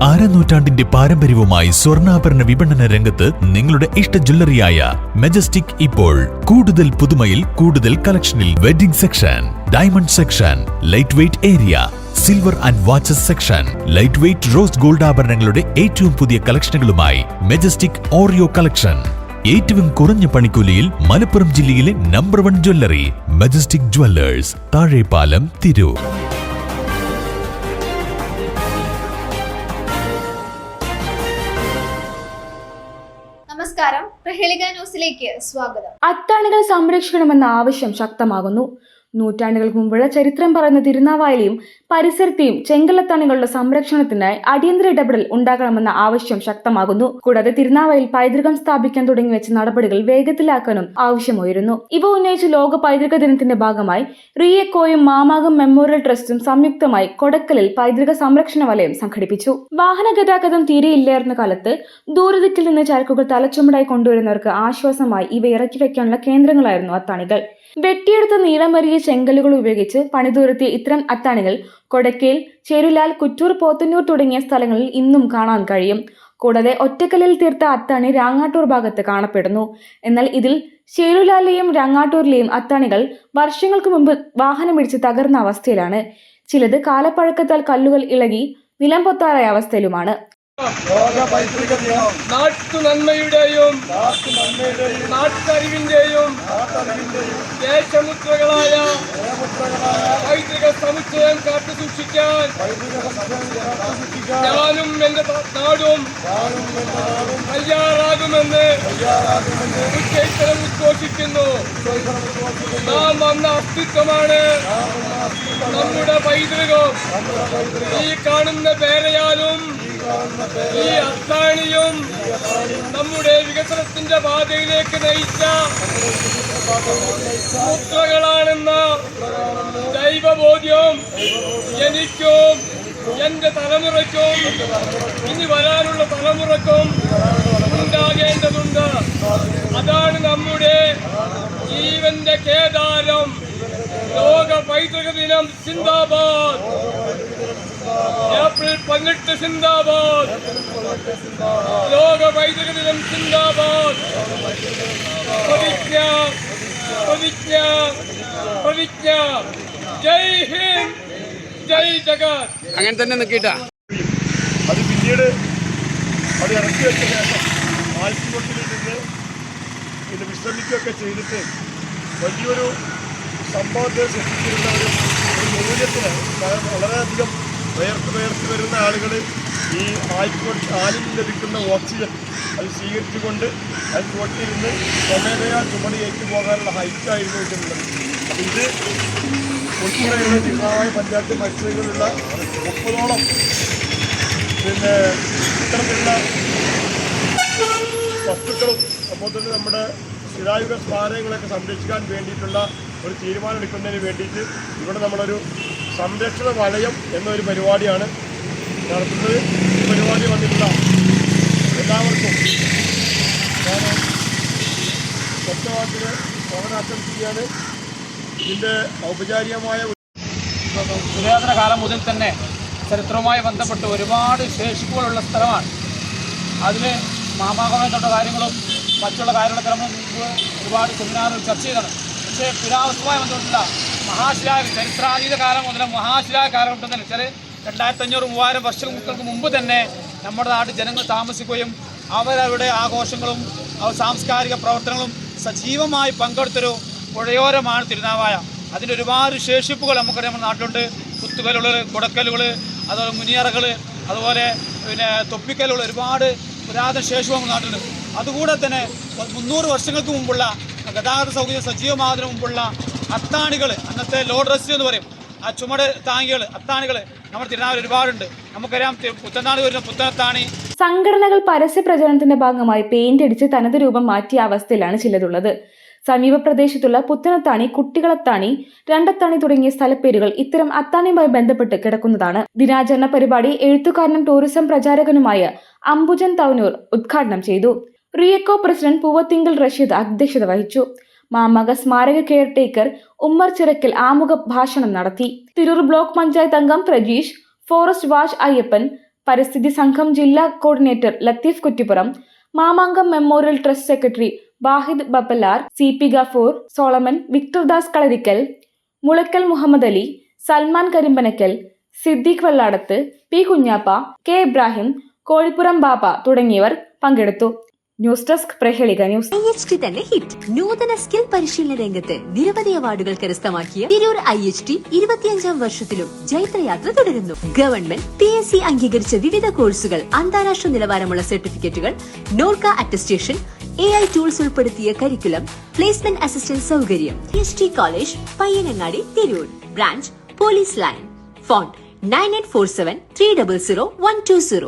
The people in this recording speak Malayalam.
അരനൂറ്റാണ്ടിന്റെ പാരമ്പര്യവുമായി സ്വർണ്ണാഭരണ വിപണന രംഗത്ത് നിങ്ങളുടെ ഇഷ്ട ജ്വല്ലറിയായ മെജസ്റ്റിക് ഇപ്പോൾ കൂടുതൽ പുതുമയിൽ കൂടുതൽ കളക്ഷനിൽ wedding section, diamond section, light weight area, silver and watches section, light weight rose gold ആഭരണങ്ങളുടെ ഏറ്റവും പുതിയ കളക്ഷനുകളുമായി മെജസ്റ്റിക് ഓറിയോ കളക്ഷൻ. ഏറ്റവും കുറഞ്ഞ പണിക്കൂലിയിൽ മലപ്പുറം ജില്ലയിലെ number 1 jewellery majestic Jewellers, Thazhepalam, Tirur. നമസ്കാരം, പ്രഹേളിക ന്യൂസിലേക്ക് സ്വാഗതം. അത്താണികൾ സംരക്ഷിക്കണമെന്ന ആവശ്യം ശക്തമാകുന്നു. നൂറ്റാണ്ടുകൾക്ക് മുമ്പുള്ള ചരിത്രം പറയുന്ന തിരുനാവായയിലെയും പരിസരത്തെയും ചെങ്കല്ലത്താണികളുടെ സംരക്ഷണത്തിനായി അടിയന്തര ഇടപെടൽ ഉണ്ടാകണമെന്ന ആവശ്യം ശക്തമാകുന്നു. കൂടാതെ തിരുനാവായയിൽ പൈതൃകം സ്ഥാപിക്കാൻ തുടങ്ങി വെച്ച നടപടികൾ വേഗത്തിലാക്കാനും ആവശ്യമുയരുന്നു. ഇവ ഉന്നയിച്ച് ലോക പൈതൃക ദിനത്തിന്റെ ഭാഗമായി റിയക്കോയും മാമാകം മെമ്മോറിയൽ ട്രസ്റ്റും സംയുക്തമായി കൊടക്കലിൽ പൈതൃക സംരക്ഷണ വലയം സംഘടിപ്പിച്ചു. വാഹന ഗതാഗതം തീരെയില്ലായിരുന്ന കാലത്ത് ദൂരദിക്കിൽ നിന്ന് ചരക്കുകൾ തലച്ചുമടായി കൊണ്ടുവരുന്നവർക്ക് ആശ്വാസമായി ഇവ ഇറക്കി വെക്കാനുള്ള കേന്ദ്രങ്ങളായിരുന്നു അത്താണികൾ. വെട്ടിയെടുത്ത നീളമേറിയ ചെങ്കല്ലുകൾ ഉപയോഗിച്ച് പണിതുയർത്തിയ ഇത്തരം അത്താണികൾ കൊടക്കേൽ, ചേരുലാൽ, കുറ്റൂർ, പോത്തന്നൂർ തുടങ്ങിയ സ്ഥലങ്ങളിൽ ഇന്നും കാണാൻ കഴിയും. കൂടാതെ ഒറ്റക്കല്ലിൽ തീർത്ത അത്താണി രാങ്ങാട്ടൂർ ഭാഗത്ത് കാണപ്പെടുന്നു. എന്നാൽ ഇതിൽ ചേരുലാലിലെയും രാങ്ങാട്ടൂരിലെയും അത്താണികൾ വർഷങ്ങൾക്ക് മുമ്പ് വാഹനമിടിച്ച് തകർന്ന അവസ്ഥയിലാണ്. ചിലത് കാലപ്പഴക്കത്താൽ കല്ലുകൾ ഇളകി നിലം പൊത്താറായ അവസ്ഥയിലുമാണ്. നാട്ടുനന്മയുടെയും നാട്ടറിവിന്റെയും ദേശമുദ്രകളായ പൈതൃക സമുച്ചയം കാത്തുസൂക്ഷിക്കാൻ ഞാനും എന്റെ നാടും തയ്യാറാകുമെന്ന് ഉച്ചയിത്തരം ഉദ്ഘോഷിക്കുന്നു. നാം വന്ന അസ്തിത്വമാണ് നമ്മുടെ പൈതൃകം. ഈ കാണുന്ന പേരയാലും ഈ അത്താണിയും നമ്മുടെ വികസനത്തിന്റെ പാതയിലേക്ക് നയിച്ച മുദ്രകളാണെന്ന ദൈവബോധ്യം എനിക്കും എന്റെ തലമുറയ്ക്കും ഇനി വരാനുള്ള തലമുറക്കും ഉണ്ടാകേണ്ടതുണ്ട്. അതാണ് നമ്മുടെ ജീവന്റെ കേദാരം. ലോക പൈതൃക ദിനം സിന്ദാബാദ്. ഏപ്രിൽ 18 സിന്ദാബാദ്. ലോക പൈതൃക ദിനം സിന്ദാബാദ്. പ്രതിജ്ഞ പ്രതിജ്ഞ പ്രതിജ്ഞ. ജയ് ഹിന്ദ്, ജയ് ജഗത്. അങ്ങനെ തന്നെ നിൽക്കിട്ട അത് പിന്നീട് അത് ഇറക്കി വെച്ച ശേഷം ആൽക്കുകൊട്ടിൽ നിന്ന് ഇത് വിശ്രമിക്കുകയൊക്കെ ചെയ്തിട്ട് വലിയൊരു സംഭവത്തെ സൃഷ്ടിച്ചിരുന്നവരും ഒരു മൂല്യത്തിന് വളരെയധികം വേർത്ത് വരുന്ന ആളുകൾ ഈ ആലിൽ ലഭിക്കുന്ന ഓക്സിജൻ അത് സ്വീകരിച്ചുകൊണ്ട് അത് ചുവട്ടിരുന്ന് സ്വമേധയാ ചുമട് ഏറ്റുപോകാനുള്ള ഹൈറ്റായിരുന്നു ഇതിനുള്ളത്. അപ്പം ഇത് ഉൾപ്പെടെയുള്ള തിരുനാവായ പഞ്ചായത്ത് പരിസരങ്ങളിലുള്ള 30ഓളം ഇത്തരത്തിലുള്ള വസ്തുക്കളും അപ്പോൾ തന്നെ നമ്മുടെ ശിലായുഗ സ്മാരകങ്ങളൊക്കെ സംരക്ഷിക്കാൻ വേണ്ടിയിട്ടുള്ള ഒരു തീരുമാനം എടുക്കുന്നതിന് വേണ്ടിയിട്ട് ഇവിടെ നമ്മളൊരു സംരക്ഷണ വലയം എന്നൊരു പരിപാടിയാണ് നടത്തുന്നത്. ഈ പരിപാടി വന്നിട്ടുള്ള എല്ലാവർക്കും ഞാൻ സ്വന്തമാക്കിന് സ്വാഗതാശംസിക്കുകയാണ്. ഇതിൻ്റെ ഔപചാരികമായ പുരാതന കാലം മുതൽ തന്നെ ചരിത്രവുമായി ബന്ധപ്പെട്ട് ഒരുപാട് ശേഷിപ്പുകളുള്ള സ്ഥലമാണ്. അതിൽ മാമാകമേന്നുള്ള കാര്യങ്ങളും മറ്റുള്ള കാര്യങ്ങളൊക്കെ നമ്മൾ മുമ്പ് ഒരുപാട് സെമിനാറുകൾ ചർച്ച ചെയ്തതാണ്. പക്ഷേ പുരാവസ്തുമായി ബന്ധപ്പെട്ടുള്ള മഹാശിലായ ചരിത്രാതീത കാലം മുതൽ മഹാശിലായ കാലഘട്ടം തന്നെ വെച്ചാൽ 2500-3000 വർഷങ്ങൾക്ക് മുമ്പ് തന്നെ നമ്മുടെ നാട്ടിൽ ജനങ്ങൾ താമസിക്കുകയും അവരവരുടെ ആഘോഷങ്ങളും സാംസ്കാരിക പ്രവർത്തനങ്ങളും സജീവമായി പങ്കെടുത്തൊരു പുഴയോരമാണ് തിരുനാവായ. അതിൻ്റെ ഒരുപാട് ശേഷിപ്പുകൾ നമുക്കറിയാം. നമ്മുടെ നാട്ടിലുണ്ട് കുത്തുകല്ലുകൾ, കുടക്കല്ലുകൾ, അതുപോലെ മുനിയറകൾ, അതുപോലെ തൊപ്പിക്കല്ലുകൾ, ഒരുപാട് പുരാതന ശേഷിപ്പ് നമ്മുടെ നാട്ടിലുണ്ട്. അതുകൂടെ തന്നെ 300 വർഷങ്ങൾക്ക് മുമ്പുള്ള ഗതാഗത സൗകര്യം സജീവമാകുന്നതിന് മുമ്പുള്ള അത്താണികൾ, അന്നത്തെ ലോഡ് റെസ്റ്റ് എന്ന് പറയും, ആ ചുമട് താങ്ങികൾ, അത്താണികൾ നമ്മുടെ തിരുനാവായ ഒരുപാടുണ്ട്. നമുക്കറിയാം പുത്തനാട് വരുന്ന പുത്തനത്താണി. സംഘടനകൾ പരസ്യ പ്രചരണത്തിന്റെ ഭാഗമായി പെയിന്റ് അടിച്ച് തനത് രൂപം മാറ്റിയ അവസ്ഥയിലാണ് ചിലതുള്ളത്. സമീപ പ്രദേശത്തുള്ള പുത്തനത്താണി, കുട്ടികളത്താണി, രണ്ടത്താണി തുടങ്ങിയ സ്ഥലപ്പേരുകൾ ഇത്തരം അത്താണിയുമായി ബന്ധപ്പെട്ട് കിടക്കുന്നതാണ്. ദിനാചരണ പരിപാടി എഴുത്തുകാരനും ടൂറിസം പ്രചാരകനുമായ അംബുജൻ തവനൂർ ഉദ്ഘാടനം ചെയ്തു. റിയക്കോ പ്രസിഡന്റ് പൂവത്തിങ്കൽ റഷീദ് അധ്യക്ഷത വഹിച്ചു. മാമക സ്മാരക കെയർടേക്കർ ഉമ്മർ ചിറക്കൽ ആമുഖ ഭാഷണം നടത്തി. തിരൂർ ബ്ലോക്ക് പഞ്ചായത്ത് അംഗം പ്രജീഷ്, ഫോറസ്റ്റ് വാച്ച് അയ്യപ്പൻ, പരിസ്ഥിതി സംഘം ജില്ലാ coordinator Latheef Kuttippuram, Mamankam memorial trust secretary Wahid Bappalar, CP Gafoor, Solomon, Victor Das Kalarikkal, Mulakkal Muhammad Ali, Salman Karimpanakkal, Siddique Velladath, P Kunjappa, K Ibrahim, Kozhippuram Bappa തുടങ്ങിയവർ പങ്കെടുത്തു. News desk Prahelika news. IHT തന്നെ ഹിറ്റ്. നൂതന സ്കിൽ പരിശീലന രംഗത്ത് നിരവധി അവാർഡുകൾ കരസ്ഥമാക്കിയ തിരൂർ IHT 25ാം വർഷത്തിലും ജൈത്രയാത്ര തുടരുന്നു. ഗവൺമെന്റ് PSC അംഗീകരിച്ച വിവിധ കോഴ്സുകൾ, അന്താരാഷ്ട്ര നിലവാരമുള്ള സർട്ടിഫിക്കറ്റുകൾ, നോർക്ക അറ്റസ്റ്റേഷൻ, AI ടൂൾസ് ഉൾപ്പെടുത്തിയ കരിക്കുലം, പ്ലേസ്മെന്റ് അസിസ്റ്റന്റ് സൗകര്യം. IHT college, Payyanangadi, Tirur. Branch police line. Phone 9847 300 120.